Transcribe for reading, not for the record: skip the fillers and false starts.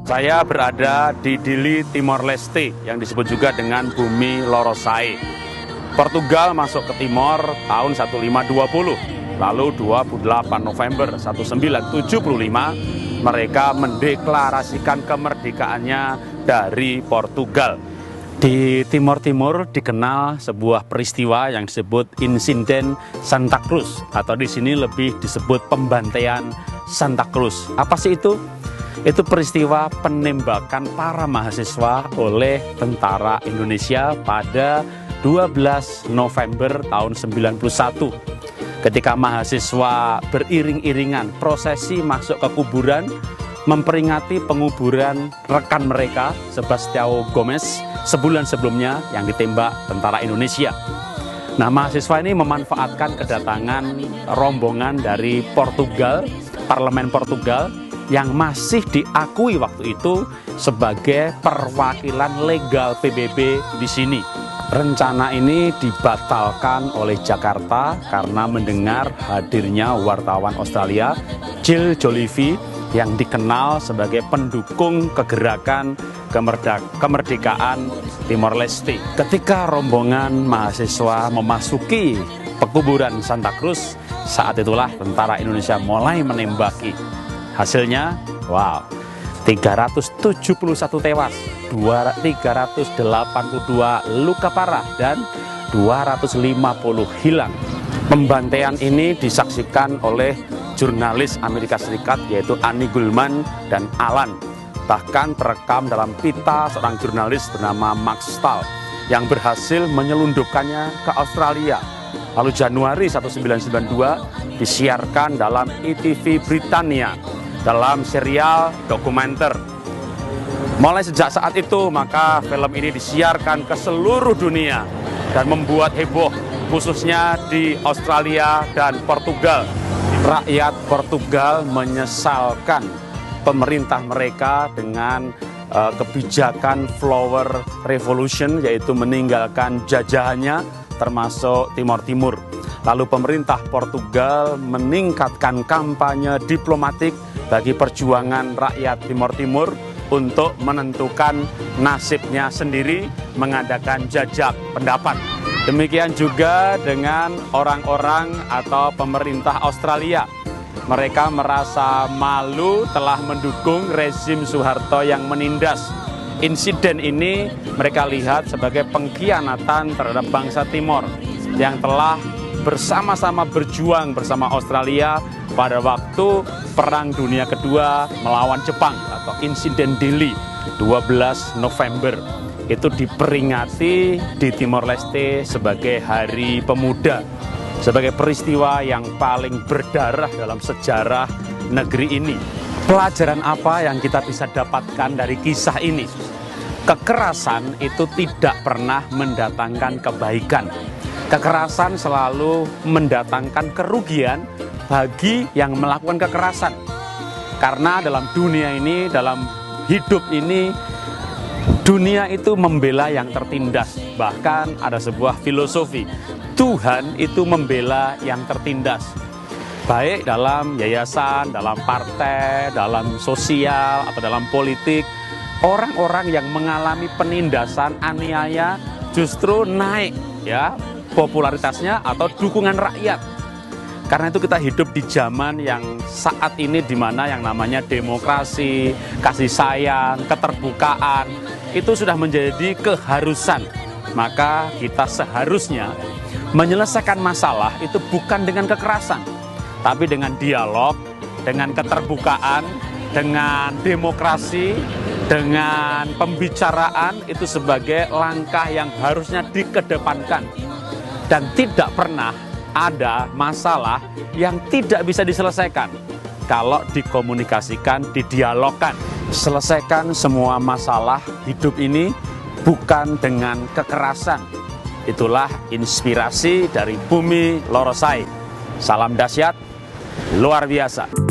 Saya berada di Dili, Timor Leste, yang disebut juga dengan Bumi Lorosai. Portugal masuk ke Timor tahun 1520, lalu 28 November 1975, mereka mendeklarasikan kemerdekaannya dari Portugal. Di Timor Timur dikenal sebuah peristiwa yang disebut Insiden Santa Cruz, atau di sini lebih disebut pembantaian Santa Cruz. Apa sih itu? Itu peristiwa penembakan para mahasiswa oleh tentara Indonesia pada 12 November tahun 91. Ketika mahasiswa beriring-iringan prosesi masuk ke kuburan memperingati penguburan rekan mereka, Sebastião Gomes, sebulan sebelumnya yang ditembak tentara Indonesia. Nah, mahasiswa ini memanfaatkan kedatangan rombongan dari Portugal, parlemen Portugal, yang masih diakui waktu itu sebagai perwakilan legal PBB di sini. Rencana ini dibatalkan oleh Jakarta karena mendengar hadirnya wartawan Australia, Jill Joliffe, yang dikenal sebagai pendukung kegerakan kemerdekaan Timor Leste. Ketika rombongan mahasiswa memasuki pekuburan Santa Cruz, saat itulah tentara Indonesia mulai menembaki. Hasilnya, wow, 371 tewas, 382 luka parah, dan 250 hilang. Pembantaian ini disaksikan oleh jurnalis Amerika Serikat yaitu Annie Gulman dan Alan. Bahkan terekam dalam pita seorang jurnalis bernama Max Stahl yang berhasil menyelundupkannya ke Australia. Lalu Januari 1992 disiarkan dalam ETV Britania dalam serial dokumenter. Mulai sejak saat itu maka film ini disiarkan ke seluruh dunia dan membuat heboh khususnya di Australia dan Portugal. Rakyat Portugal menyesalkan pemerintah mereka dengan kebijakan Flower Revolution, yaitu meninggalkan jajahannya termasuk Timor Timur. Lalu pemerintah Portugal meningkatkan kampanye diplomatik bagi perjuangan rakyat Timor Timur untuk menentukan nasibnya sendiri, mengadakan jajak pendapat. Demikian juga dengan orang-orang atau pemerintah Australia. Mereka merasa malu telah mendukung rezim Soeharto yang menindas. Insiden ini mereka lihat sebagai pengkhianatan terhadap bangsa Timor yang telah bersama-sama berjuang bersama Australia pada waktu Perang Dunia Kedua melawan Jepang atau Insiden Dili 12 November. Itu diperingati di Timor Leste sebagai Hari Pemuda, sebagai peristiwa yang paling berdarah dalam sejarah negeri ini. Pelajaran apa yang kita bisa dapatkan dari kisah ini? Kekerasan itu tidak pernah mendatangkan kebaikan. Kekerasan selalu mendatangkan kerugian bagi yang melakukan kekerasan. Karena dalam dunia ini, dalam hidup ini, dunia itu membela yang tertindas. Bahkan ada sebuah filosofi, Tuhan itu membela yang tertindas. Baik dalam yayasan, dalam partai, dalam sosial, atau dalam politik, orang-orang yang mengalami penindasan, aniaya justru naik ya popularitasnya atau dukungan rakyat. Karena itu kita hidup di zaman yang saat ini di mana yang namanya demokrasi, kasih sayang, keterbukaan itu sudah menjadi keharusan. Maka kita seharusnya menyelesaikan masalah itu bukan dengan kekerasan, tapi dengan dialog, dengan keterbukaan, dengan demokrasi, dengan pembicaraan. Itu sebagai langkah yang harusnya dikedepankan. Dan tidak pernah ada masalah yang tidak bisa diselesaikan kalau dikomunikasikan, didialogkan. Selesaikan semua masalah hidup ini bukan dengan kekerasan. Itulah inspirasi dari Bumi Lorosai. Salam dahsyat, luar biasa.